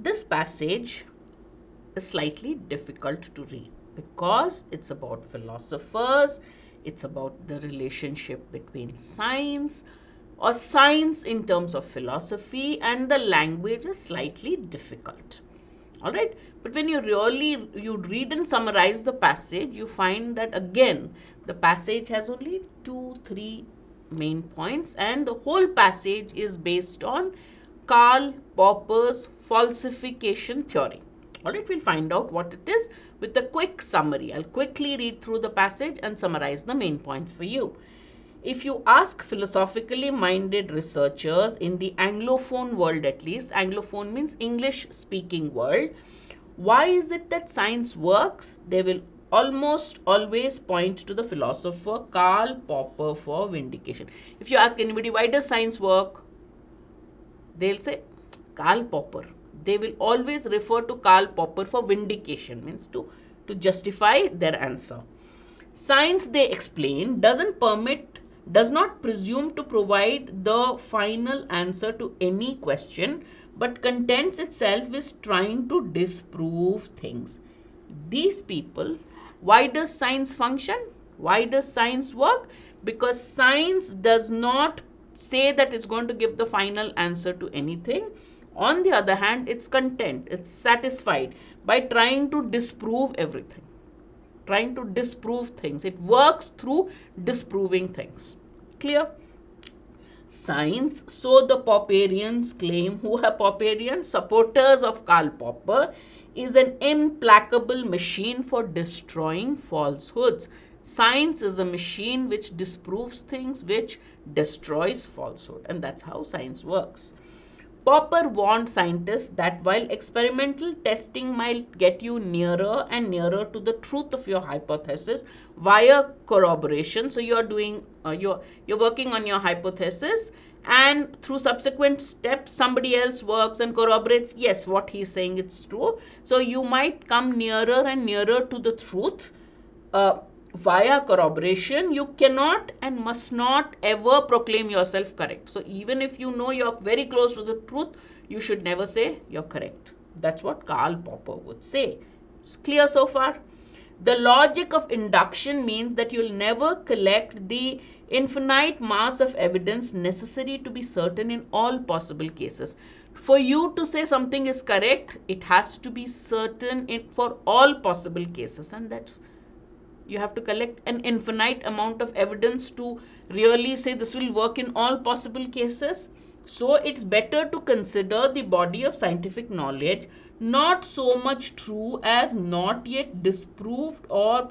This passage is slightly difficult to read because it's about philosophers, it's about the relationship between science or science in terms of philosophy, and the language is slightly difficult. All right, but when you read and summarize the passage, you find that again the passage has only 2-3 main points, and the whole passage is based on Karl Popper's falsification theory. All right, we'll find out what it is with a quick summary. I'll quickly read through the passage and summarize the main points for you. If you ask philosophically minded researchers in the Anglophone world, at least, Anglophone means English speaking world, why is it that science works? They will almost always point to the philosopher Karl Popper for vindication. If you ask anybody, why does science work? They'll say Karl Popper. They will always refer to Karl Popper for vindication, means to justify their answer. Science, they explain, does not presume to provide the final answer to any question, but contents itself with trying to disprove things. These people, why does science function? Why does science work? Because science does not say that it's going to give the final answer to anything. On the other hand, it's content, it's satisfied by trying to disprove everything. Trying to disprove things. It works through disproving things. Clear? Science, so the Popperians claim. Who are Popperians? Supporters of Karl Popper, is an implacable machine for destroying falsehoods. Science is a machine which disproves things, which destroys falsehood, and that's how science works. Popper warned scientists that while experimental testing might get you nearer and nearer to the truth of your hypothesis via corroboration, so you're working on your hypothesis, and through subsequent steps somebody else works and corroborates, yes, what he's saying is true. So you might come nearer and nearer to the truth via corroboration. You cannot and must not ever proclaim yourself correct. So even if you know you're very close to the truth, you should never say you're correct. That's what Karl Popper would say. It's clear so far? The logic of induction means that you'll never collect the infinite mass of evidence necessary to be certain in all possible cases. For you to say something is correct, it has to be certain for all possible cases, and that's you have to collect an infinite amount of evidence to really say this will work in all possible cases. So it's better to consider the body of scientific knowledge not so much true as not yet disproved or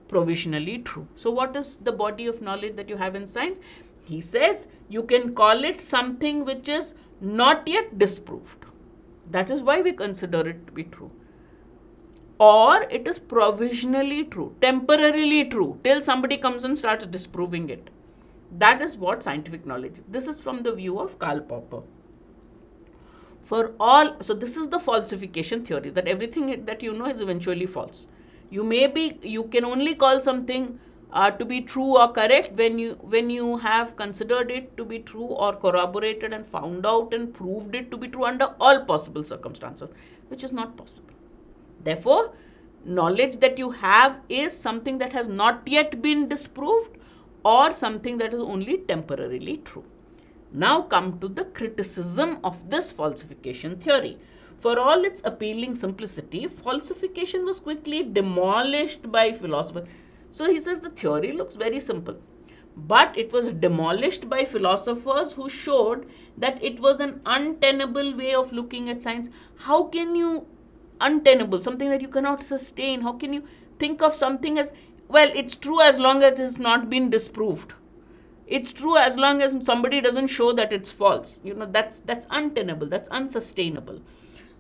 provisionally true. So what is the body of knowledge that you have in science? He says you can call it something which is not yet disproved. That is why we consider it to be true. Or it is provisionally true, temporarily true, till somebody comes and starts disproving it. That is what scientific knowledge is. This is from the view of Karl Popper. So this is the falsification theory, that everything that you know is eventually false. You can only call something to be true or correct when you have considered it to be true or corroborated and found out and proved it to be true under all possible circumstances, which is not possible. Therefore, knowledge that you have is something that has not yet been disproved or something that is only temporarily true. Now come to the criticism of this falsification theory. For all its appealing simplicity, falsification was quickly demolished by philosophers. So he says the theory looks very simple, but it was demolished by philosophers who showed that it was an untenable way of looking at science. How can you untenable, something that you cannot sustain? How can you think of something as, well, it's true as long as it's not been disproved. It's true as long as somebody doesn't show that it's false. That's untenable, that's unsustainable.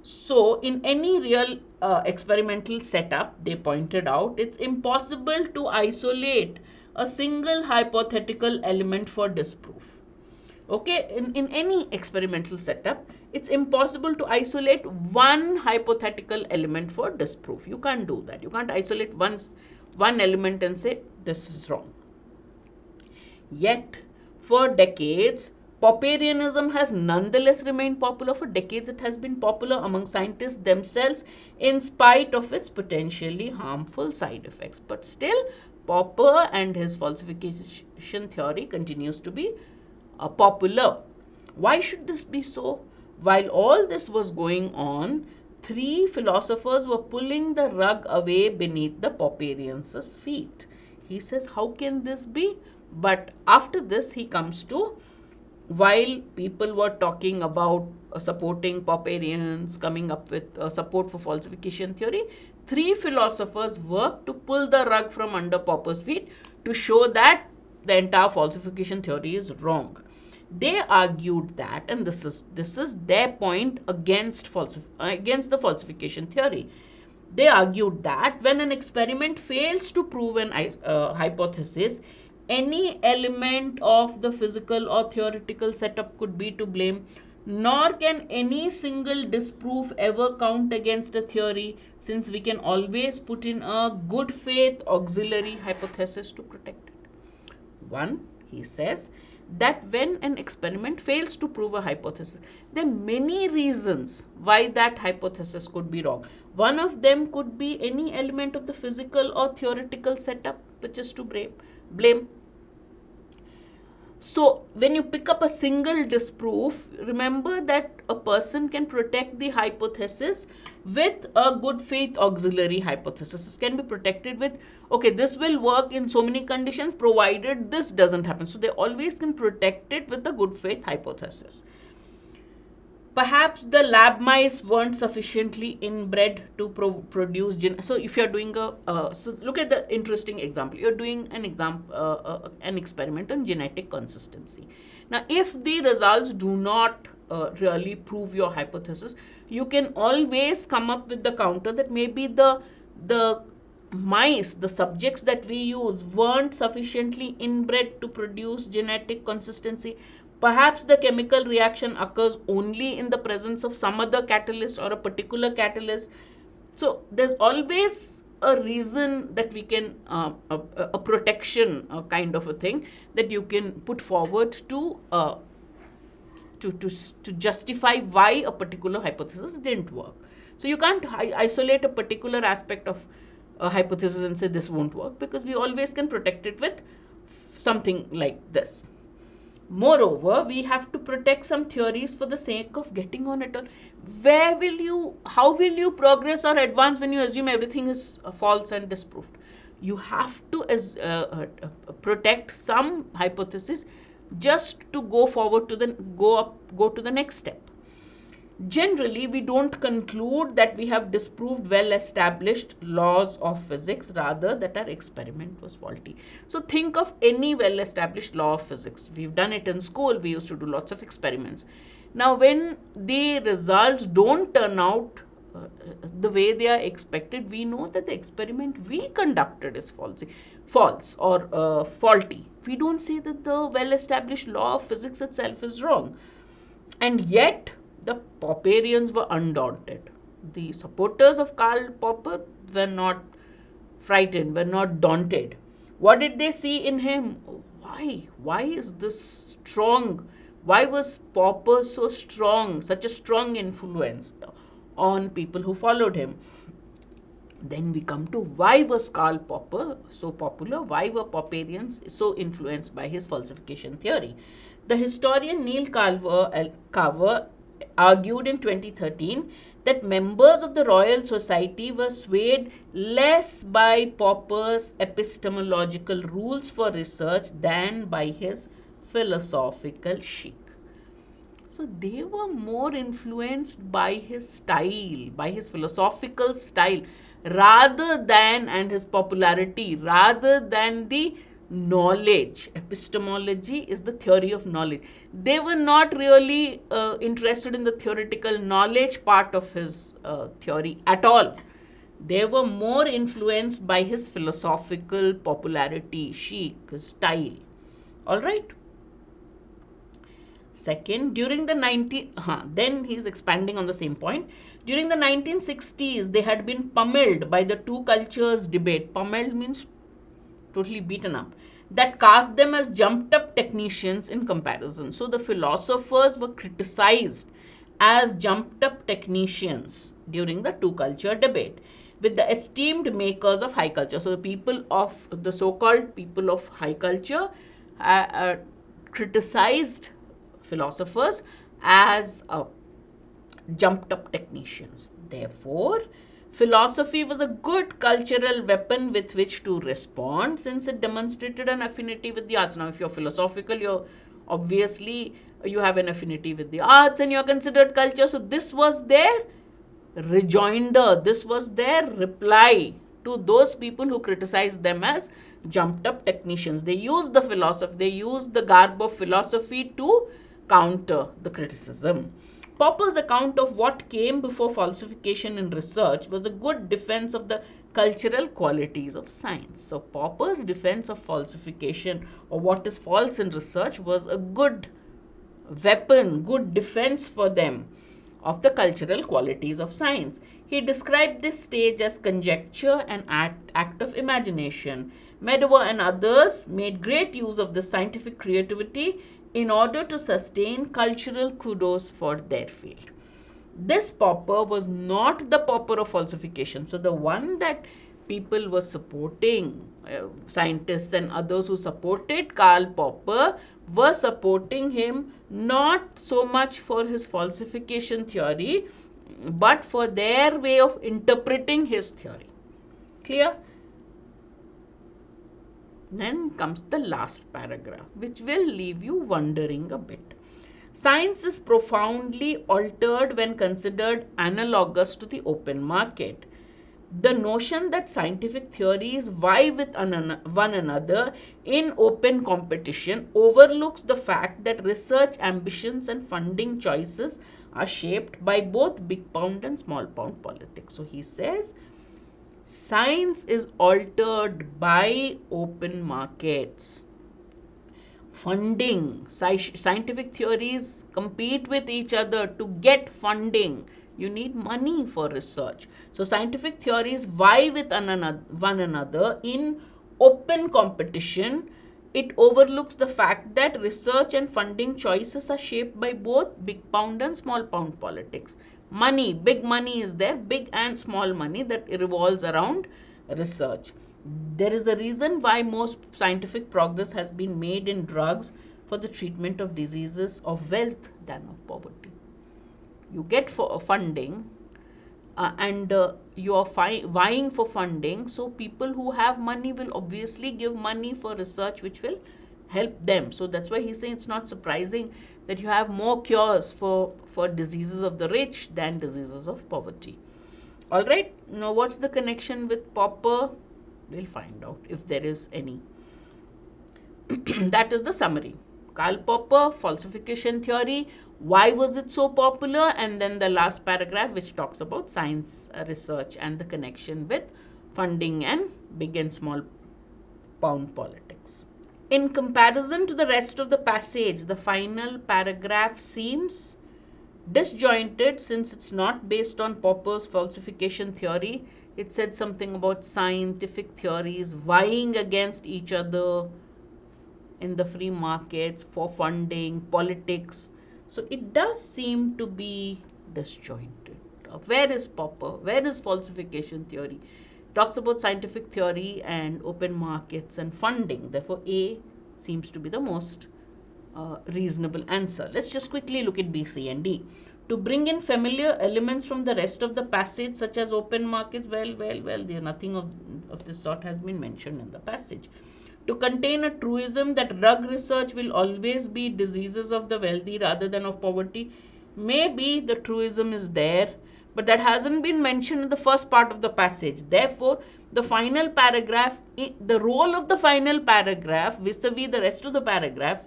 So in any real experimental setup, they pointed out, it's impossible to isolate a single hypothetical element for disproof. Okay, in any experimental setup, it's impossible to isolate one hypothetical element for disproof. You can't do that. You can't isolate one element and say this is wrong. Yet, for decades, Popperianism has nonetheless remained popular. For decades, it has been popular among scientists themselves in spite of its potentially harmful side effects. But still, Popper and his falsification theory continues to be popular. Why should this be so? While all this was going on, three philosophers were pulling the rug away beneath the Popperians' feet. He says, how can this be? But after this, he comes to, while people were talking about supporting Popperians, coming up with support for falsification theory, three philosophers worked to pull the rug from under Popper's feet to show that the entire falsification theory is wrong. They argued that, and this is their point against the falsification theory. They argued that when an experiment fails to prove an hypothesis, any element of the physical or theoretical setup could be to blame, nor can any single disproof ever count against a theory, since we can always put in a good faith auxiliary hypothesis to protect it. One, he says, that when an experiment fails to prove a hypothesis, there are many reasons why that hypothesis could be wrong. One of them could be any element of the physical or theoretical setup which is to blame. So when you pick up a single disproof, remember that a person can protect the hypothesis with a good faith auxiliary hypothesis. This can be protected with, okay, this will work in so many conditions provided this doesn't happen. So they always can protect it with a good faith hypothesis. Perhaps the lab mice weren't sufficiently inbred to produce So if you're doing so look at the interesting example. You're doing an experiment on genetic consistency. Now, if the results do not really prove your hypothesis, you can always come up with the counter that maybe the mice, the subjects that we use, weren't sufficiently inbred to produce genetic consistency. Perhaps the chemical reaction occurs only in the presence of some other catalyst or a particular catalyst. So there's always a reason that we can, a protection kind of a thing that you can put forward to justify why a particular hypothesis didn't work. So you can't isolate a particular aspect of a hypothesis and say this won't work, because we always can protect it with something like this. Moreover, we have to protect some theories for the sake of getting on at all. How will you progress or advance when you assume everything is false and disproved? You have to protect some hypothesis just to go forward to go to the next step. Generally, we don't conclude that we have disproved well-established laws of physics, rather that our experiment was faulty. So think of any well-established law of physics. We've done it in school. We used to do lots of experiments. Now, when the results don't turn out the way they are expected, we know that the experiment we conducted is false or faulty. We don't say that the well-established law of physics itself is wrong. And yet, the Popperians were undaunted. The supporters of Karl Popper were not frightened, were not daunted. What did they see in him? Why? Why is this strong? Why was Popper so strong, such a strong influence on people who followed him? Then we come to why was Karl Popper so popular? Why were Popperians so influenced by his falsification theory? The historian Neil Carver argued in 2013 that members of the Royal Society were swayed less by Popper's epistemological rules for research than by his philosophical chic. So they were more influenced by his style, by his philosophical style, and his popularity, rather than the knowledge. Epistemology is the theory of knowledge. They were not really interested in the theoretical knowledge part of his theory at all. They were more influenced by his philosophical popularity, chic, style. All right. Second, during the then he's expanding on the same point. During the 1960s, they had been pummeled by the two cultures debate. Pummeled means totally beaten up. that cast them as jumped up technicians in comparison. So the philosophers were criticized as jumped up technicians during the two culture debate, with the esteemed makers of high culture. So the people of the so-called people of high culture criticized philosophers as jumped up technicians. Therefore, philosophy was a good cultural weapon with which to respond, since it demonstrated an affinity with the arts. Now, if you're philosophical, you have an affinity with the arts and you're considered culture. So this was their rejoinder, this was their reply to those people who criticized them as jumped up technicians. They used the garb of philosophy to counter the criticism. Popper's account of what came before falsification in research was a good defense of the cultural qualities of science. So Popper's defense of falsification, or what is false in research, was a good weapon, good defense for them of the cultural qualities of science. He described this stage as conjecture and act of imagination. Medower and others made great use of this scientific creativity in order to sustain cultural kudos for their field. This Popper was not the Popper of falsification. So the one that people were supporting, scientists and others who supported Karl Popper, were supporting him not so much for his falsification theory, but for their way of interpreting his theory. Clear? Then comes the last paragraph, which will leave you wondering a bit. Science is profoundly altered when considered analogous to the open market. The notion that scientific theories vie with one another in open competition overlooks the fact that research ambitions and funding choices are shaped by both big pound and small pound politics. So he says, science is altered by open markets. Funding, scientific theories compete with each other to get funding. You need money for research. So scientific theories vie with one another in open competition. It overlooks the fact that research and funding choices are shaped by both big pound and small pound politics. Money, big money is there, big and small money that revolves around research. There is a reason why most scientific progress has been made in drugs for the treatment of diseases of wealth than of poverty. You get funding and you are vying for funding, so people who have money will obviously give money for research which will help them. So that's why he's saying it's not surprising that you have more cures for diseases of the rich than diseases of poverty. Alright, now what's the connection with Popper? We'll find out if there is any. That is the summary. Karl Popper, falsification theory, why was it so popular, and then the last paragraph which talks about science research and the connection with funding and big and small pound politics. In comparison to the rest of the passage, the final paragraph seems disjointed since it's not based on Popper's falsification theory. It said something about scientific theories vying against each other in the free markets for funding, politics. So it does seem to be disjointed. Where is Popper? Where is falsification theory? Talks about scientific theory and open markets and funding. Therefore, A seems to be the most reasonable answer. Let's just quickly look at B, C, and D. To bring in familiar elements from the rest of the passage, such as open markets, well, there nothing of this sort has been mentioned in the passage. To contain a truism that drug research will always be diseases of the wealthy rather than of poverty, maybe the truism is there, but that hasn't been mentioned in the first part of the passage. Therefore, the final paragraph, the role of the final paragraph vis-a-vis the rest of the paragraph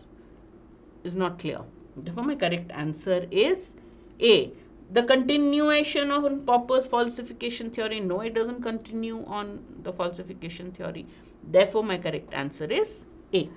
is not clear. Therefore, my correct answer is A. The continuation of Popper's falsification theory. No, it doesn't continue on the falsification theory. Therefore, my correct answer is A.